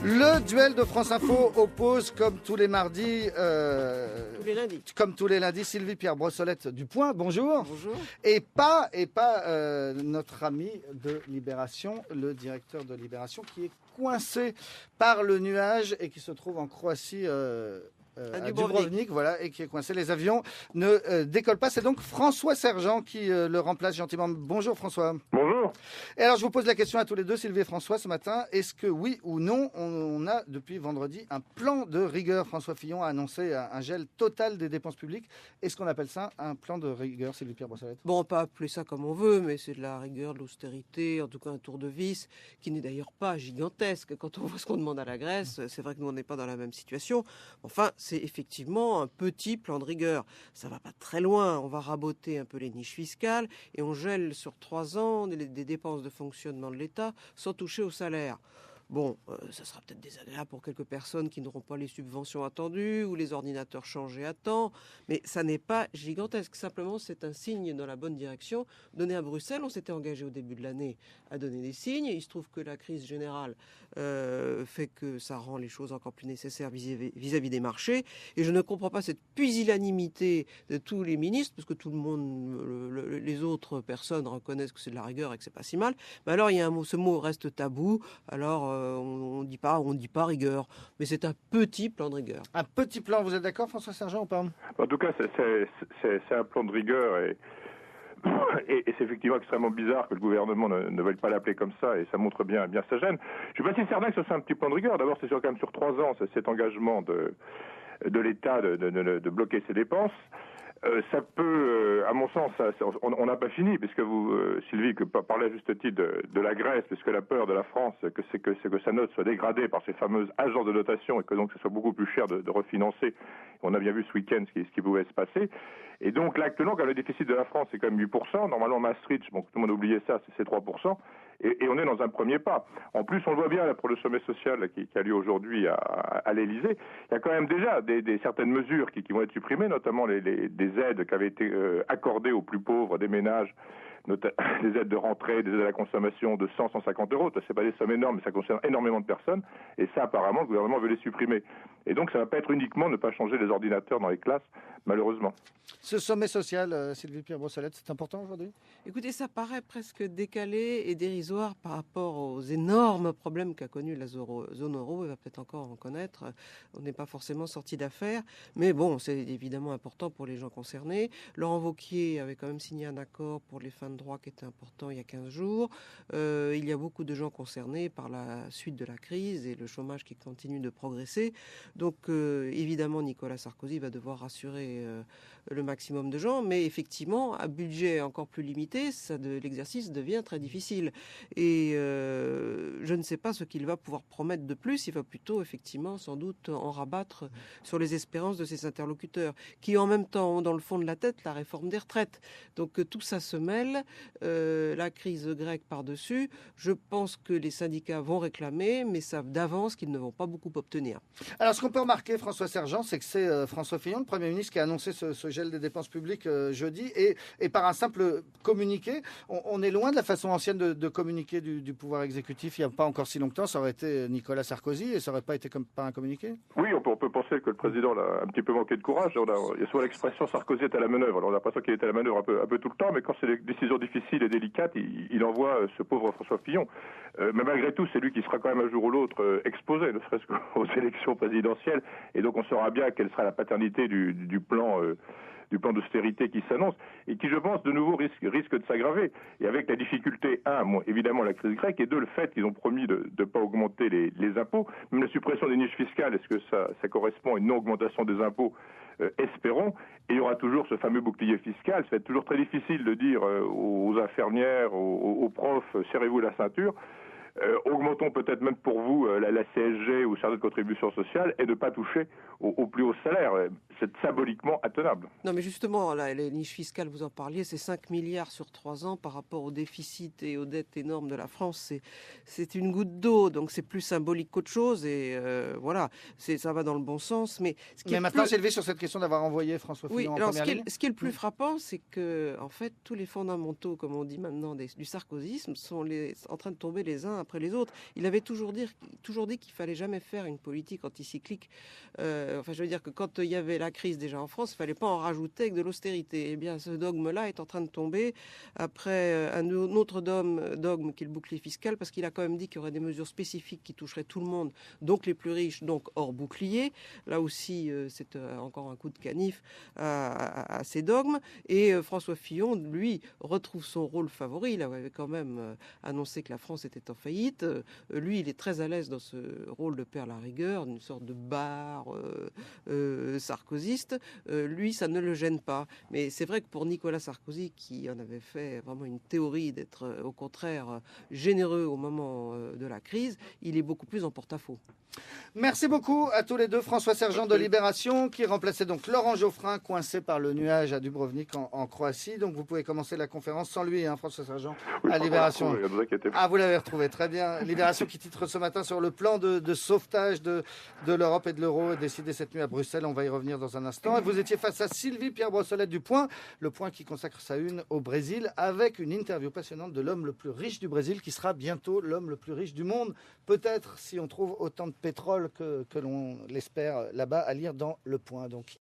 Le duel de France Info oppose, comme tous les mardis, comme tous les lundis, Sylvie Pierre Brossolette du Point. Bonjour. Bonjour. Et pas notre ami de Libération, le directeur de Libération, qui est coincé par le nuage et qui se trouve en Croatie. À Dubrovnik, voilà, et qui est coincé. Les avions ne décollent pas. C'est donc François Sergent qui le remplace gentiment. Bonjour François. Bonjour. Et alors je vous pose la question à tous les deux, Sylvie et François, ce matin. Est-ce que oui ou non, on a depuis vendredi un plan de rigueur? François Fillon a annoncé un gel total des dépenses publiques. Est-ce qu'on appelle ça un plan de rigueur, Sylvie Pierre Brossolette? Bon, on peut appeler ça comme on veut, mais c'est de la rigueur, de l'austérité, en tout cas un tour de vis, qui n'est d'ailleurs pas gigantesque. Quand on voit ce qu'on demande à la Grèce, c'est vrai que nous, on n'est pas dans la même situation. Enfin, c'est effectivement un petit plan de rigueur. Ça va pas très loin. On va raboter un peu les niches fiscales et on gèle sur 3 ans des dépenses de fonctionnement de l'État sans toucher au salaire. Bon, ça sera peut-être désagréable pour quelques personnes qui n'auront pas les subventions attendues ou les ordinateurs changés à temps, mais ça n'est pas gigantesque. Simplement, c'est un signe dans la bonne direction donné à Bruxelles. On s'était engagé au début de l'année à donner des signes. Il se trouve que la crise générale fait que ça rend les choses encore plus nécessaires vis-à-vis des marchés. Et je ne comprends pas cette pusillanimité de tous les ministres, parce que tout le monde, les autres personnes reconnaissent que c'est de la rigueur et que c'est pas si mal. Mais alors, il y a un mot, ce mot reste tabou. Alors, on dit pas rigueur, mais c'est un petit plan de rigueur. Un petit plan, vous êtes d'accord François Sergent ou pas? En tout cas, c'est un plan de rigueur et c'est effectivement extrêmement bizarre que le gouvernement ne veuille pas l'appeler comme ça, et ça montre bien sa gêne. Je ne suis pas si certain que ce soit un petit plan de rigueur. D'abord, c'est quand même sur 3 ans, cet engagement de l'État de bloquer ses dépenses. Ça peut, à mon sens, on n'a pas fini, puisque vous, Sylvie, parlez à juste titre de la Grèce, puisque la peur de la France, c'est que sa note soit dégradée par ces fameuses agences de notation et que donc ce soit beaucoup plus cher de refinancer. On a bien vu ce week-end ce qui pouvait se passer. Et donc là, actuellement, quand le déficit de la France est quand même 8%, normalement Maastricht, bon, tout le monde a oublié ça, c'est 3%, et on est dans un premier pas. En plus, on le voit bien là, pour le sommet social qui a lieu aujourd'hui à l'Élysée, il y a quand même déjà certaines mesures qui vont être supprimées, notamment des aides qui avaient été accordées aux plus pauvres des ménages, des aides de rentrée, des aides à la consommation de 150 euros. C'est pas des sommes énormes, mais ça concerne énormément de personnes. Et ça, apparemment, le gouvernement veut les supprimer. Et donc, ça va pas être uniquement ne pas changer les ordinateurs dans les classes, malheureusement. Ce sommet social, Sylvie Pierre Brossolette, c'est important aujourd'hui? Écoutez, ça paraît presque décalé et dérisoire par rapport aux énormes problèmes qu'a connu la zone euro. Il va peut-être encore en connaître. On n'est pas forcément sorti d'affaires. Mais bon, c'est évidemment important pour les gens concernés. Laurent Wauquiez avait quand même signé un accord pour les fins de droit qui était important il y a 15 jours. Il y a beaucoup de gens concernés par la suite de la crise et le chômage qui continue de progresser. Donc, évidemment, Nicolas Sarkozy va devoir rassurer le maximum de gens, mais effectivement, à budget encore plus limité, l'exercice devient très difficile. Et je ne sais pas ce qu'il va pouvoir promettre de plus. Il va plutôt, effectivement, sans doute, en rabattre sur les espérances de ses interlocuteurs, qui en même temps ont dans le fond de la tête la réforme des retraites. Donc tout ça se mêle, la crise grecque par-dessus. Je pense que les syndicats vont réclamer, mais savent d'avance qu'ils ne vont pas beaucoup obtenir. Alors, ce qu'on peut remarquer, François Sergent, c'est que c'est François Fillon, le Premier ministre, qui a annoncé ce gel des dépenses publiques jeudi, et par un simple communiqué. On est loin de la façon ancienne de communiquer du pouvoir exécutif. Il n'y a pas encore si longtemps, ça aurait été Nicolas Sarkozy, et ça n'aurait pas été par un communiqué? Oui, on peut penser que le président a un petit peu manqué de courage. Il y a souvent l'expression Sarkozy est à la manœuvre. Alors on a l'impression qu'il est à la manœuvre un peu tout le temps, mais quand c'est des décisions difficiles et délicates, il envoie ce pauvre François Fillon. Mais malgré tout, c'est lui qui sera quand même un jour ou l'autre exposé, ne serait-ce qu'aux élections présidentielles. Et donc on saura bien quelle sera la paternité du plan d'austérité qui s'annonce et qui, je pense, de nouveau risque de s'aggraver. Et avec la difficulté, évidemment la crise grecque, et 2, le fait qu'ils ont promis de ne pas augmenter les impôts. Même la suppression des niches fiscales, est-ce que ça correspond à une non-augmentation des impôts? Espérons. Et il y aura toujours ce fameux bouclier fiscal. Ça va être toujours très difficile de dire aux infirmières, aux profs, serrez-vous la ceinture. Augmentons peut-être même pour vous la CSG ou certaines contributions sociales et ne pas toucher au plus haut salaire. C'est symboliquement intenable. Non, mais justement, là, les niches fiscales, vous en parliez, c'est 5 milliards sur 3 ans par rapport au déficit et aux dettes énormes de la France. C'est une goutte d'eau, donc c'est plus symbolique qu'autre chose. Et voilà, ça va dans le bon sens. Mais maintenant, c'est élevé sur cette question d'avoir envoyé François Fillon en première ligne. Ce qui est le plus frappant, c'est que, en fait, tous les fondamentaux, comme on dit maintenant, du sarkozysme sont en train de tomber les uns après les autres. Il avait toujours dit qu'il fallait jamais faire une politique anticyclique. Enfin, je veux dire que quand il y avait la crise déjà en France, il fallait pas en rajouter avec de l'austérité. Eh bien, ce dogme-là est en train de tomber après un autre dogme qui est le bouclier fiscal, parce qu'il a quand même dit qu'il y aurait des mesures spécifiques qui toucheraient tout le monde, donc les plus riches, donc hors bouclier. Là aussi, c'est encore un coup de canif à ces dogmes. Et François Fillon, lui, retrouve son rôle favori. Il avait quand même annoncé que la France était en faillite. Lui, il est très à l'aise dans ce rôle de père la rigueur, une sorte de bar sarkozyste. Lui, ça ne le gêne pas. Mais c'est vrai que pour Nicolas Sarkozy, qui en avait fait vraiment une théorie d'être au contraire généreux au moment de la crise, il est beaucoup plus en porte-à-faux. Merci beaucoup à tous les deux. François Sergent de Libération, qui remplaçait donc Laurent Geoffrin, coincé par le nuage à Dubrovnik en Croatie. Donc vous pouvez commencer la conférence sans lui, hein, François Sergent, à Libération. Vous l'avez retrouvé, très bien. Libération qui titre ce matin sur le plan de sauvetage de l'Europe et de l'euro, décidé cette nuit à Bruxelles. On va y revenir dans un instant. Et vous étiez face à Sylvie Pierre Brossolette du Point, le Point qui consacre sa une au Brésil, avec une interview passionnante de l'homme le plus riche du Brésil, qui sera bientôt l'homme le plus riche du monde. Peut-être si on trouve autant de pétrole que l'on l'espère là-bas, à lire dans Le Point. Donc.